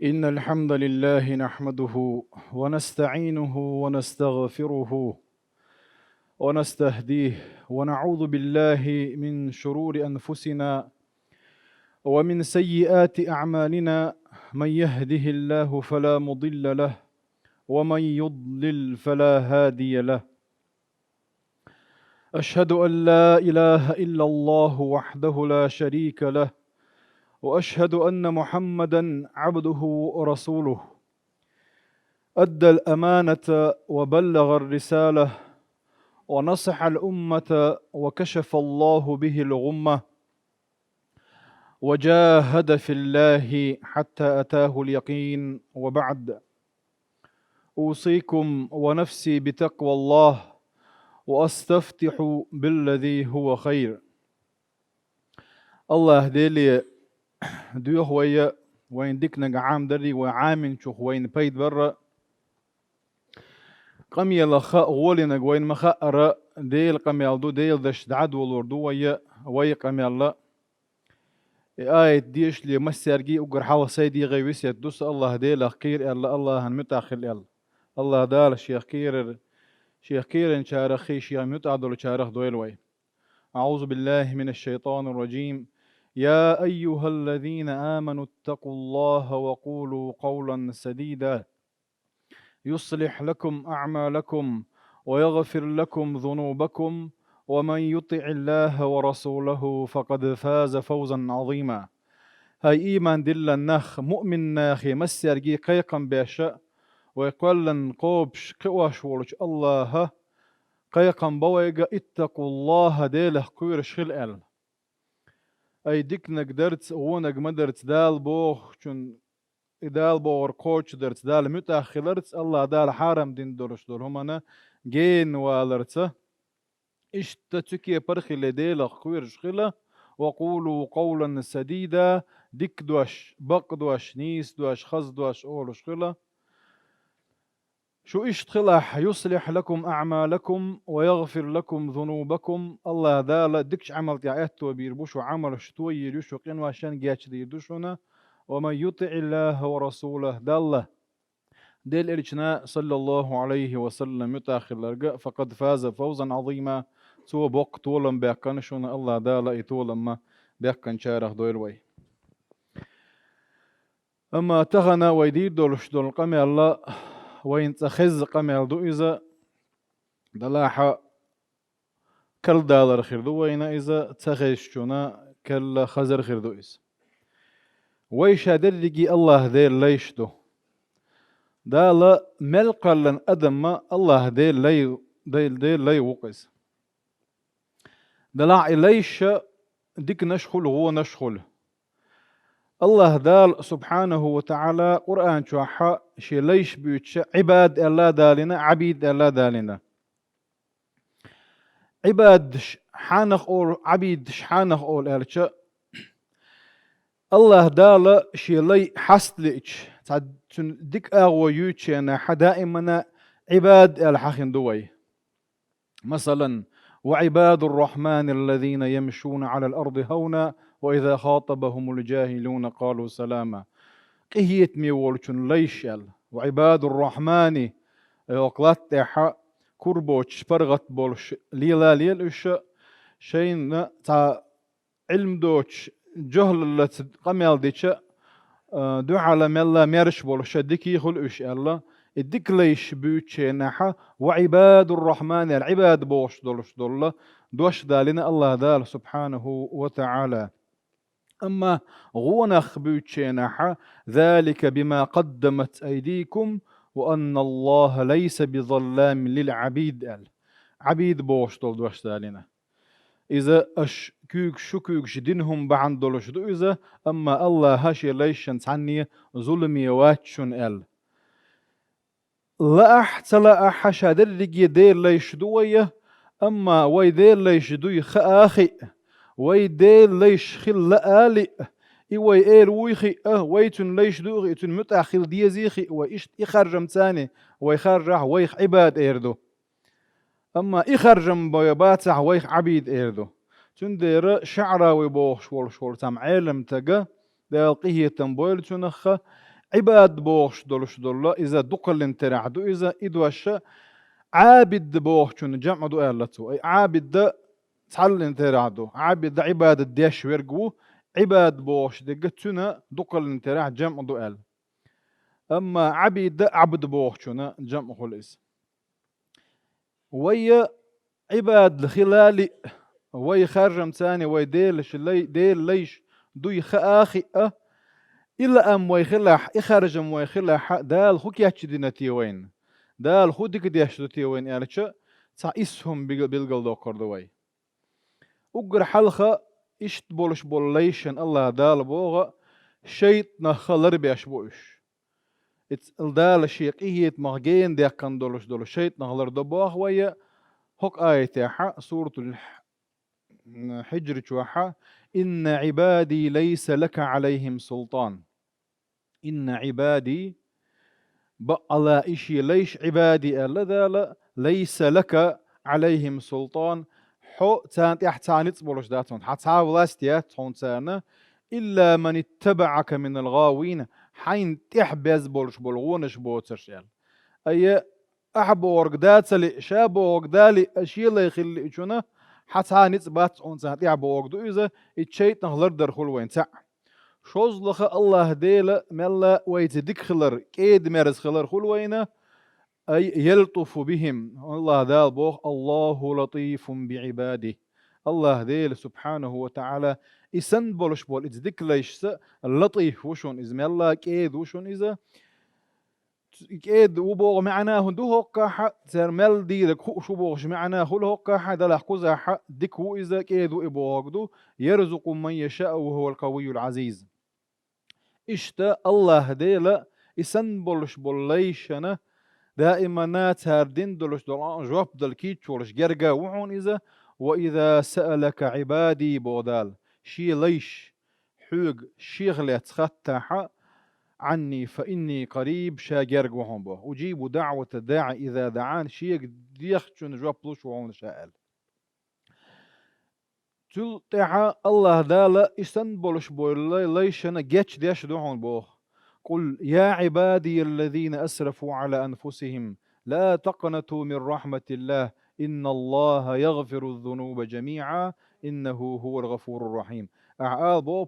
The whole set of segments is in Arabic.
إن الحمد لله نحمده ونستعينه ونستغفره ونستهديه ونعوذ بالله من شرور أنفسنا ومن سيئات أعمالنا. من يهده الله فلا مضل له ومن يضلل فلا هادي له. أشهد أن لا إله إلا الله وحده لا شريك له، وأشهد أن محمدا عبده ورسوله. أدى الأمانة وبلغ الرسالة ونصح الأمة وكشف الله به الغمة، وجاهد في الله حتى أتاه اليقين. وبعد، أوصيكم ونفسي بتقوى الله وأستفتح بالذي هو خير. الله ديلي ديوه وين ديكنا عام دري وعامن شوخ وين بيت برا قمي لخاء غولنا وين مخاء ديل قمي دو ديل دش دعد والوردو وي قمي الله آية ديش لي مسيرجي وقر حوا سيدي غيوسيت دوس الله ديل خير الله هنمتاخل الله دال شيخ كير شارخي شيخ متعدل شارخ دويل وي. أعوذ بالله من الشيطان الرجيم. يا أيها الذين آمنوا اتقوا الله وقولوا قولا سديدا يصلح لكم أعمالكم ويغفر لكم ذنوبكم، ومن يطع الله ورسوله فقد فاز فوزا عظيما. هاي إيمان دل النخ مؤمن ناخي مسيرجي قيقا باشا ويقولن قوبش قواش ولش الله قيقا بويقا اتقوا الله ديله قوير شخل أي ديكنك درت ونك مدرت دال بوخ چون إدال بور كوتش درت دال متأخلرت الله دال حارم دين دورش دور همانا جين والرت اشتتكي برخي لديل خوير شخلة. وقولوا قولا سديدا ديك دوش بق دوش نيس دوش خز دوش أول شخلة. شو اشتخلح يصلح لكم أعمالكم ويغفر لكم ذنوبكم. الله دال ديكش عمل تعيات وبيربوش عمل شتوي يريشو قين واشان جاتش ديدوشونا. ومن يطع الله ورسوله دالله ديل إرجنا صلى الله عليه وسلم متاخر لرقاء فقد فاز فوزا عظيما. سوى بوق طولا بيقنشونا الله دال إطولا ما بيقن شارخ دويلوي. أما تغنى ويدير دولش دول قمي الله وين تخز قمي دو إذا دلاحة كل دالر خيردو وين إذا تخشونا كل خزر خيردو إذا ويش هدرجي الله دير ليشدو دال ملقلن أدم ما الله دير لي وقز دلع ليش ديك نشخل هو نشخل. الله دال سبحانه وتعالى قرآن شوحا شي ليش بيتش عباد الله دالنا عبيد الله دالنا. عباد حانخ أول عبيد حانخ أول أرش الله دال شي لي حسليش ديك أغو يوتشينا دائما عباد الحخن دوي. مثلا وعباد الرحمن الذين يمشون على الأرض هونا وإذا خاطبهم الجاهلون قالوا سلاما. قهيت ميولشن ليشل وعباد الرحمن وقلت حق كربوش فرغت بولش ليلا ليلش شين تا علم دوش جهل اللي قميل ديش دعا لملا ميرش بولش ديكي خلقش الله الديك ليش بيوتشي نحا وعباد الرحمن العباد بوش دولش دولة دوش دالنا الله دال سبحانه وتعالى. أما غونخ بيوتشي نحا ذلك بما قدمت أيديكم وأن الله ليس بظلام للعبيد عبيد بوش دول دوش دالنا. إذا أش كيك شو كيك شدينهم بعن دولش دو إذا أما الله هاشي ليشن تعني ظلمي واتشن لا أحتلا أحشا درجي دير ليش دوية. أما وي دير ليش دوي خآخي وي دير ليش خل لآلي إيوي إير ويخي ويتن ليش دوغي إتن متأخل ديزيخي وإيش إخرجم تاني ويخرج ويخ عباد إيردو. أما إخرجم بيباتع ويخ عبيد إيردو تندير شعرا ويبوخ شول تام عالم تجا دالقيه تنبويل تنخ عباد بوخش دولش دولا إذا دقل انترعدو إذا إدوش عابد بوخشون جمع دو أهلتو أي عابد دا تحل انترعدو عابد دا عباد الديش ويرقو عباد بوخش دقتنا دقل انترع جمع دو أهل أما عبد دا عبد بوخشون جمع خلص ويا عباد الخلالي وي خرجم ثاني وي ديلش لي ديل ليش دوي خاخي إلا أم وي خلاح إخرجم وي خلاح دال خوك ياتشدينتي وين دال خودك دياشتي وين يعني تا اسهم بالقل دوكر دوي وقر حلخة إشت بولش بوليشن الله دال بوغا شيط نخلر بيش بوش الدال شيقية مغين ديك كان دولش شيط نخلر دبوغ ويا هوك آية سورة الحجر شوحة إن عبادي ليس لك عليهم سلطان إن عبادي بقى إشي ليش عبادي ألا ليس لك عليهم سلطان حو تانت احتانت بولش داتون حتى ولاستيات هون تانا إلا من اتبعك من الغاوين حين تحبز بولش بولغونش بوترشال أي أحبو ورقدات لي شابو ورقدالي أشياء لا يخلي إجونا حتى نتبات هون تانت يحبو ورقدو إذا إتشيت نغلر درخول وين تاع شوز لخ الله ديلا ملا ويتدك خلر كيد مرز خلر خلوينا أي يلطف بهم الله دال بوخ الله لطيف بعباده الله ديل سبحانه وتعالى إسن بولش بول إتدك ليش اللطيف وشون إذا ملا كيد وشون إذا كيد وبوغ معناه دو هوكا تر مل ديرك شو بوغش معناه هو هوكا دل حكوزا دك هو إذا كيد وإبوغ دو يرزق من يشاء وهو القوي العزيز إشتا الله ديلا إسن بولش بوليشنا دائما نات هاردين دولش دولان جواب دل كيتش ولش جرجا وعون إذا وإذا سألك عبادي بودال شي ليش حوق شيغلة تخطح عني فإني قريب شاجرج وهم به أجيب دعوة الداعي إذا دعان شيء ديخشون جواب لوش وعون شائل تل تاع الله دالا إسن بولش بول ليشنا جيتش ديش دوحون بوخ قل يا عبادي الذين أسرفوا على أنفسهم لا تقنطوا من رحمة الله إن الله يغفر الذنوب جميعا إنه هو الغفور الرحيم أعال بو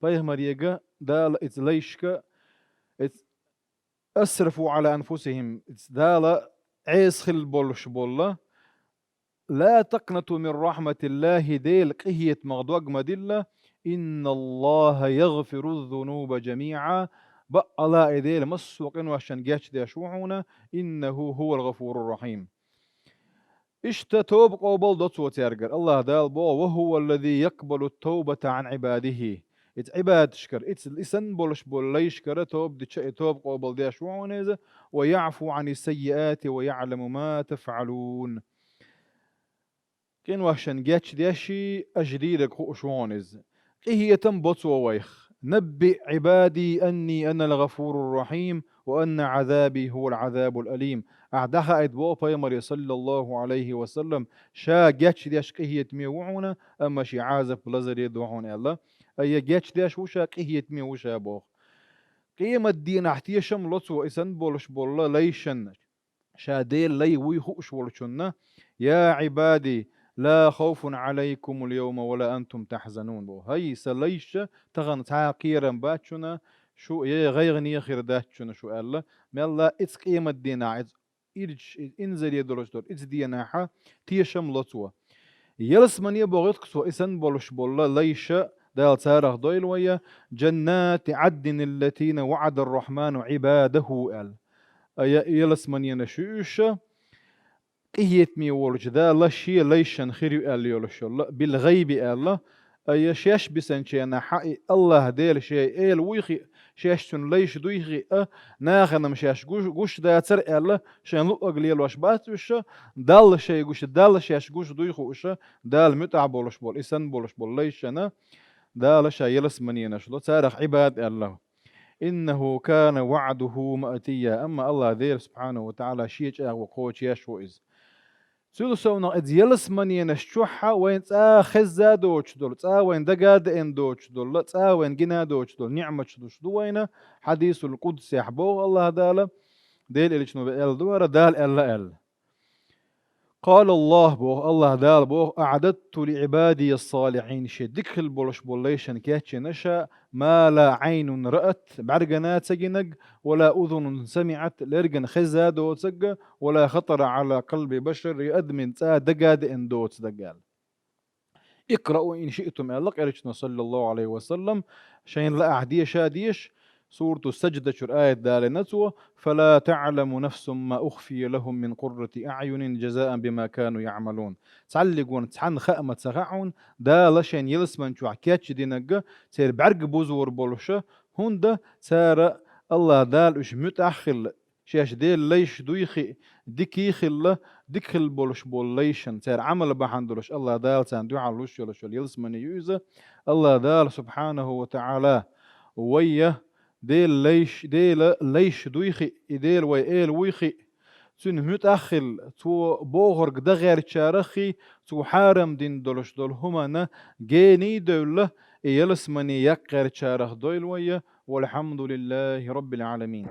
بايمر يجا دال إتليشك أسرفوا على أنفسهم دالا عيس خل بولش بولا لا تقنطوا من رحمة الله ديل قهية مغدوق مدلة إن الله يغفر الذنوب جميعا بقى لا إديل مسوق وشان جاتش دي شوعونا إنه هو الغفور الرحيم توب قوبل دوتو تيرجر الله دال بو وهو الذي يقبل التوبة عن عباده عباد شكر الإسن بولش بول يشكر توب توب قوبل دي شوعونا ويعفو عن السيئات ويعلم ما تفعلون كين وحشن جاتش ديشي أجديدك هو شوانز هي تنبط وويخ نبئ عبادي أني أنا الغفور الرحيم وأن عذابي هو العذاب الأليم أعدها إدبو بيمر صلى الله عليه وسلم شا جاتش ديش قهية ميوعونا أما شي عازف بلزر يدوحون الله أي جاتش ديش وشا قهية ميوشا بوخ قيمة الدين احتيشم لطو إسان بولش بولا ليشن شا ديل لي ويخوش ولشنا يا عبادي لا خوف عليكم اليوم ولا أنتم تحزنون بو هاي سليش تغن تعقيرا باتشنا شو غير يخير داتشنا شو الله ما الله إتس قيمة دينا إرج إنزل يدرج دور إتس ديناحا تيشم لطوة يلس من يبغيتك سو إسن بولش بولا ليش دال تارخ دويل ويا جنات عدن التين وعد الرحمن عباده ال يلس من ينشوش قهيت مي ولج ذا لا شيء ليشن خير قال يولش بالغيب الله أي شاش بسنشينا حق الله ديل شيء إل ويخي شاشتن ليش دويخي ناخنا مشاش جوش دا تر الله شان لو أقليل واش بات وش دال شيء جوش دال شاش جوش دويخو وش دال متعب بولش بول إسن بولش بول ليشنا دال شيء يلس منينش لو تاريخ عباد الله إنه كان وعده مأتيا أما الله دير سبحانه وتعالى شيء وقوة يشوئز سونا إذ يلس مني نشوحة وين خزا دوش دول وين دقاد إن دوش دول وين جنا دوش دول نعمة دوش دوينة حديث القدس يحبوه الله داله ديل إلي شنو بقال دوارة دال إلا إل قال الله بوه الله دال بوه أعددت لعبادي الصالحين شدك البولش بوليشن كاتش نشا ما لا عين رأت بعرقنات سجنق ولا أذن سمعت لرقن خزا دو تسق ولا خطر على قلب بشر يأدمن تا دقاد إن دوت دقال اقرأوا إن شئتم ألق إرشنا صلى الله عليه وسلم شين لا أعدية شاديش سورة السجدة آية دالنتو فلا تعلم نفس ما أخفي لهم من قرة أعين جزاء بما كانوا يعملون تعلقون تحن خأمة سغعون دالشين يلسمن شو عكاتش دينك سير بعرق بوزور بولشة هندا سار الله دال إش متأخل شاش ديل ليش دويخي ديكيخل ديكل بولش بوليشن سير عمل بحندلش الله دال سان دو علوش يلش يلسمن يوزه الله دال سبحانه وتعالى ويه ديل ليش دويخي ديل ويل ويخي سن متأخل تو بوغرق دغير تشارخي تو حارم دين دولش دول هما جيني دولة يلسمني يقر تشارخ دويل ويه والحمد لله رب العالمين.